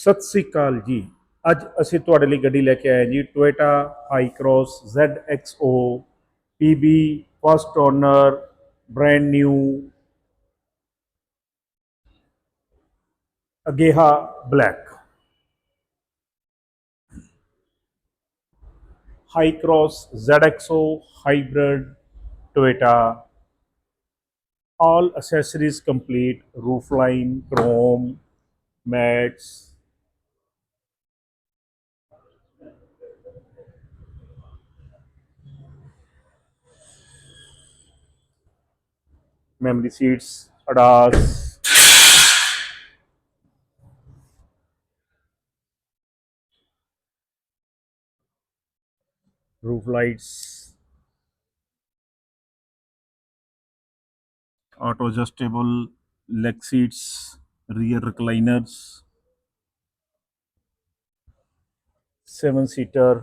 सत श्री अकाल जी। अज असी तुहाडे लई गड्डी लैके आए जी Toyota Hycross ZXO PB first owner brand new अगेहा black. Hycross ZXO hybrid Toyota, all accessories complete, roofline, chrome, mats, memory seats, ADAS, roof lights, auto adjustable leg seats, rear recliners, 7-seater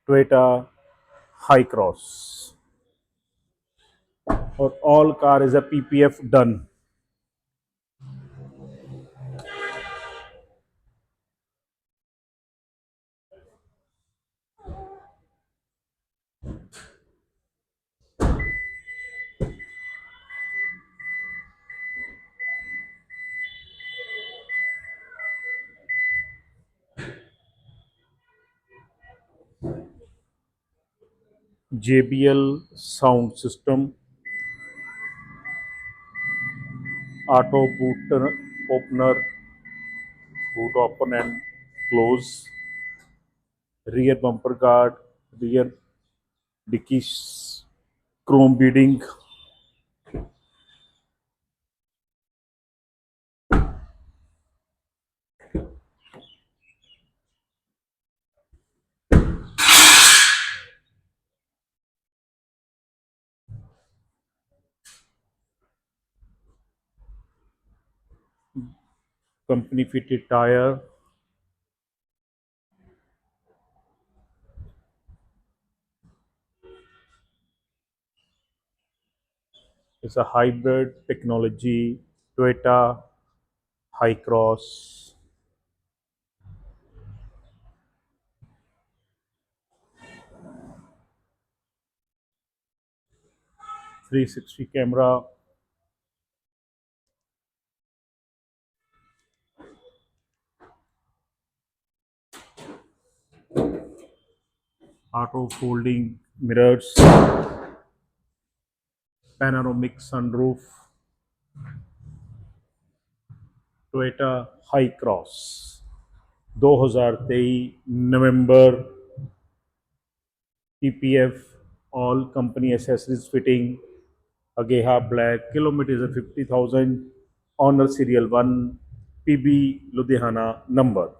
Toyota Hycross. और all car is a PPF done. JBL sound system, auto boot opener, boot open and close, rear bumper guard, rear dicky chrome beading, company fitted tire, it's a hybrid technology Toyota Hycross. .360 camera, auto folding mirrors, panoramic sunroof, Toyota Hycross 2023 November, PPF, all company accessories fitting, Ageha black, kilometers are 50,000, owner serial 1, PB Ludhiana number.